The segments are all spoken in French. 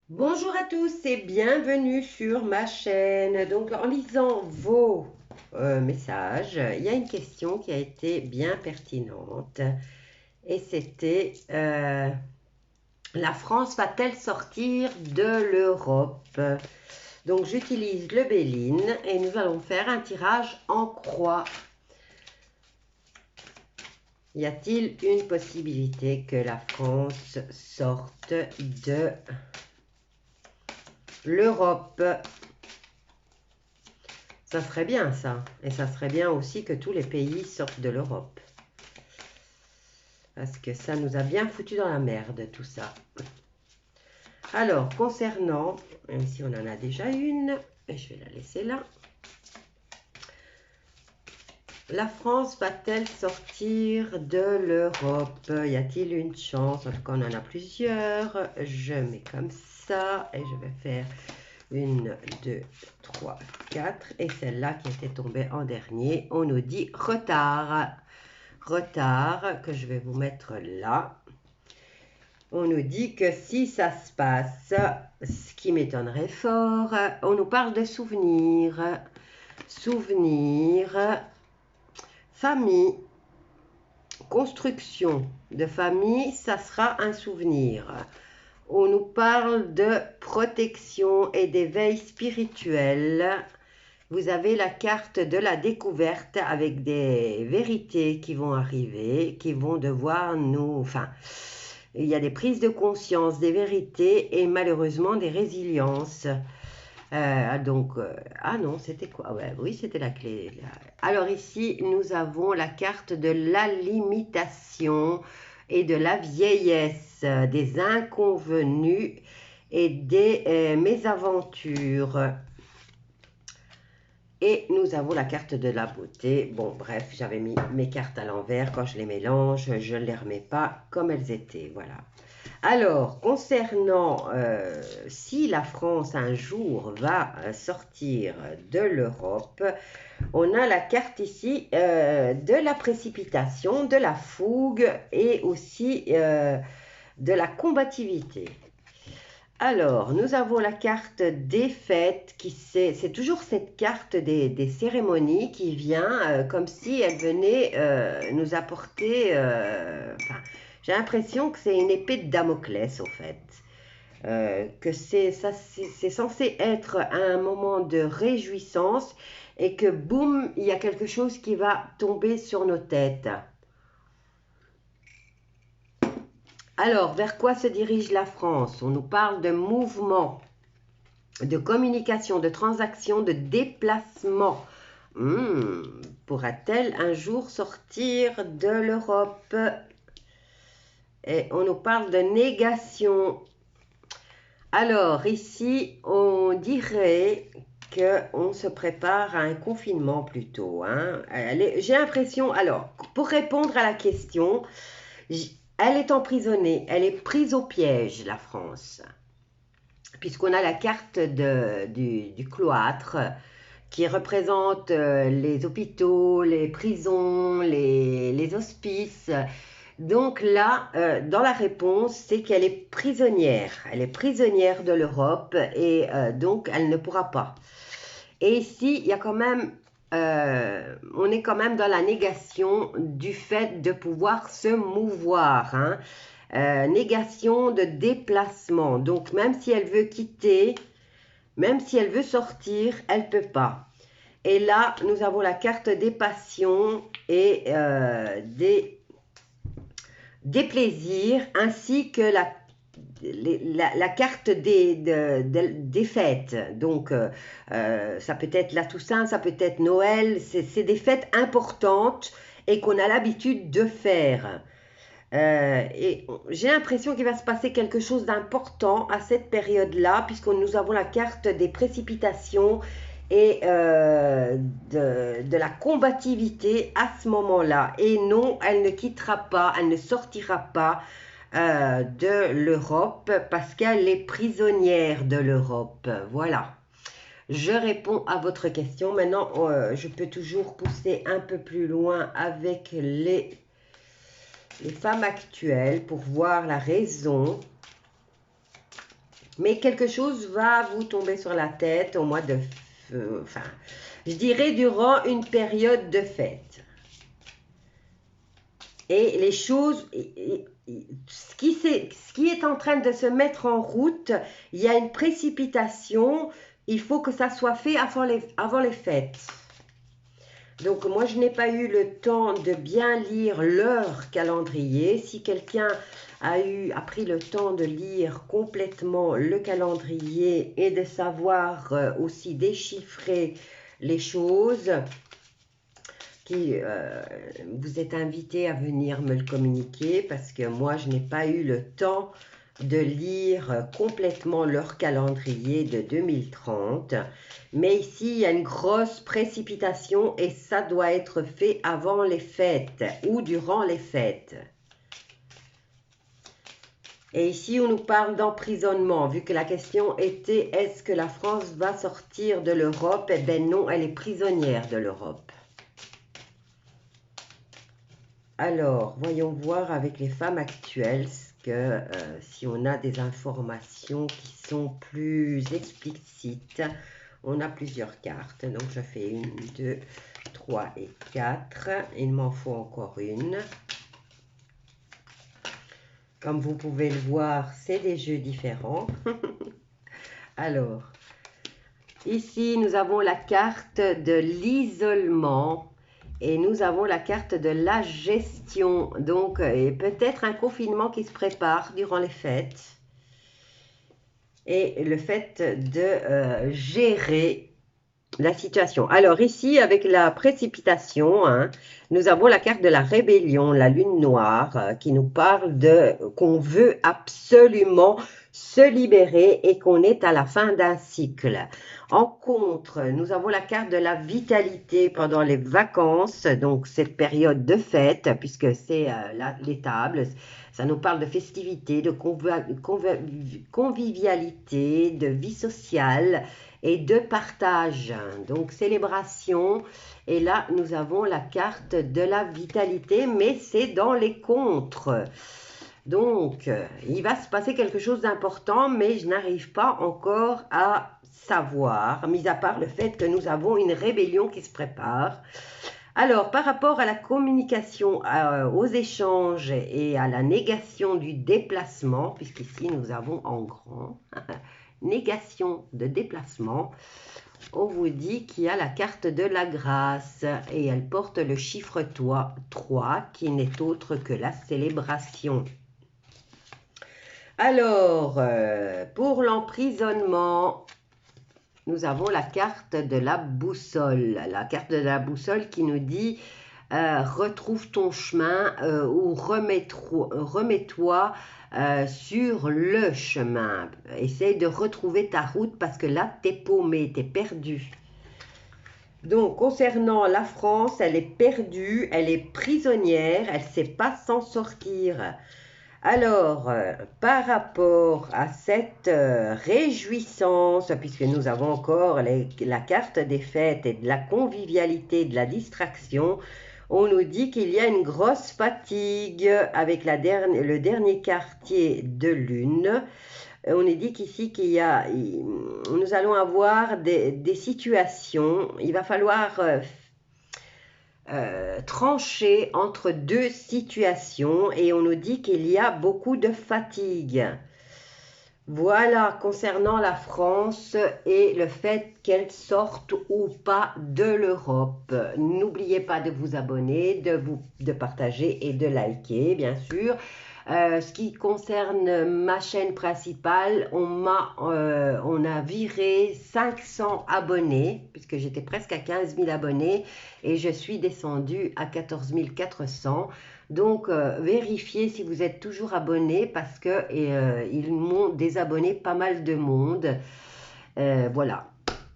Bonjour à tous et bienvenue sur ma chaîne. Donc en lisant vos messages, il y a une question qui a été bien pertinente et c'était la France va-t-elle sortir de l'Europe? Donc j'utilise le Béline et nous allons faire un tirage en croix. Y a-t-il une possibilité que la France sorte de l'Europe? Ça serait bien ça. Et ça serait bien aussi que tous les pays sortent de l'Europe. Parce que ça nous a bien foutu dans la merde tout ça. Alors, concernant, même si on en a déjà une, et je vais la laisser là. La France va-t-elle sortir de l'Europe? Y a-t-il une chance? En tout cas, on en a plusieurs. Je mets comme ça et je vais faire 1, 2, 3, 4. Et celle-là qui était tombée en dernier, on nous dit retard. Retard que je vais vous mettre là. On nous dit que si ça se passe, ce qui m'étonnerait fort, on nous parle de souvenirs. Souvenirs, famille, construction de famille, ça sera un souvenir. On nous parle de protection et d'éveil spirituel. Vous avez la carte de la découverte avec des vérités qui vont arriver, qui vont devoir nous... Enfin, il y a des prises de conscience, des vérités et malheureusement des résiliences. Ah non, c'était quoi? Ouais, oui, c'était la clé. Alors ici, nous avons la carte de la limitation et de la vieillesse, des inconvenus et des mésaventures. Et nous avons la carte de la beauté. Bon, bref, j'avais mis mes cartes à l'envers. Quand je les mélange, je ne les remets pas comme elles étaient. Voilà. Alors, concernant si la France un jour va sortir de l'Europe, on a la carte ici de la précipitation, de la fougue et aussi de la combativité. Alors, nous avons la carte des fêtes, c'est toujours cette carte des cérémonies qui vient comme si elle venait nous apporter... enfin, j'ai l'impression que c'est une épée de Damoclès, au fait. Que c'est censé être un moment de réjouissance et que boum, il y a quelque chose qui va tomber sur nos têtes. Alors, vers quoi se dirige la France? On nous parle de mouvement, de communication, de transaction, de déplacement. Pourra-t-elle un jour sortir de l'Europe? Et on nous parle de négation. Alors, ici, on dirait qu'on se prépare à un confinement plutôt. Hein. J'ai l'impression, alors, pour répondre à la question, elle est emprisonnée, elle est prise au piège, la France. Puisqu'on a la carte du cloître qui représente les hôpitaux, les prisons, les hospices. Donc là, dans la réponse, c'est qu'elle est prisonnière. Elle est prisonnière de l'Europe et donc elle ne pourra pas. Et ici, il y a quand même, on est quand même dans la négation du fait de pouvoir se mouvoir. Hein. Négation de déplacement. Donc même si elle veut quitter, même si elle veut sortir, elle ne peut pas. Et là, nous avons la carte des passions et des plaisirs, ainsi que la carte des fêtes. Donc, ça peut être la Toussaint, ça peut être Noël. C'est des fêtes importantes et qu'on a l'habitude de faire. Et j'ai l'impression qu'il va se passer quelque chose d'important à cette période-là, puisque nous avons la carte des précipitations et de la combativité à ce moment-là. Et non, elle ne quittera pas, elle ne sortira pas de l'Europe parce qu'elle est prisonnière de l'Europe. Voilà. Je réponds à votre question. Maintenant, je peux toujours pousser un peu plus loin avec les femmes actuelles pour voir la raison. Mais quelque chose va vous tomber sur la tête au mois de... enfin, je dirais durant une période de fête. Et les choses... ce qui est en train de se mettre en route, il y a une précipitation. Il faut que ça soit fait avant les fêtes. Donc, moi, je n'ai pas eu le temps de bien lire leur calendrier. Si quelqu'un a pris le temps de lire complètement le calendrier et de savoir aussi déchiffrer les choses, vous êtes invité à venir me le communiquer parce que moi, je n'ai pas eu le temps de lire complètement leur calendrier de 2030. Mais ici, il y a une grosse précipitation et ça doit être fait avant les fêtes ou durant les fêtes. Et ici, on nous parle d'emprisonnement, vu que la question était, est-ce que la France va sortir de l'Europe? Eh bien non, elle est prisonnière de l'Europe. Alors, voyons voir avec les femmes actuelles que si on a des informations qui sont plus explicites. On a plusieurs cartes, donc je fais 1, 2, 3 et 4. Il m'en faut encore une. Comme vous pouvez le voir, c'est des jeux différents. Alors, ici, nous avons la carte de l'isolement. Et nous avons la carte de la gestion. Donc, peut-être un confinement qui se prépare durant les fêtes. Et le fait de gérer la situation. Alors ici, avec la précipitation, hein, nous avons la carte de la rébellion, la lune noire, qui nous parle de qu'on veut absolument se libérer et qu'on est à la fin d'un cycle. En contre, nous avons la carte de la vitalité pendant les vacances, donc cette période de fête, puisque c'est les tables. Ça nous parle de festivité, de convivialité, de vie sociale et de partage. Donc, célébration. Et là, nous avons la carte de la vitalité, mais c'est dans les contres. Donc, il va se passer quelque chose d'important, mais je n'arrive pas encore à savoir, mis à part le fait que nous avons une rébellion qui se prépare. Alors, par rapport à la communication, aux échanges et à la négation du déplacement, puisqu'ici nous avons en grand négation de déplacement, on vous dit qu'il y a la carte de la grâce et elle porte le chiffre 3 qui n'est autre que la célébration. Alors, pour l'emprisonnement, nous avons la carte de la boussole. La carte de la boussole qui nous dit retrouve ton chemin ou remets-toi sur le chemin. Essaye de retrouver ta route parce que là, t'es paumé, t'es perdu. Donc, concernant la France, elle est perdue, elle est prisonnière, elle ne sait pas s'en sortir. Alors, par rapport à cette réjouissance, puisque nous avons encore la carte des fêtes et de la convivialité, de la distraction, on nous dit qu'il y a une grosse fatigue avec le dernier quartier de lune. On est dit qu'ici nous allons avoir des situations, il va falloir trancher entre deux situations et on nous dit qu'il y a beaucoup de fatigue. Voilà, concernant la France et le fait qu'elle sorte ou pas de l'Europe. N'oubliez pas de vous abonner, de partager et de liker, bien sûr. Ce qui concerne ma chaîne principale, on a viré 500 abonnés, puisque j'étais presque à 15 000 abonnés, et je suis descendue à 14 400. Donc, vérifiez si vous êtes toujours abonné, parce que ils m'ont désabonné pas mal de monde. Voilà.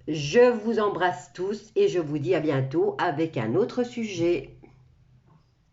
Je vous embrasse tous et je vous dis à bientôt avec un autre sujet.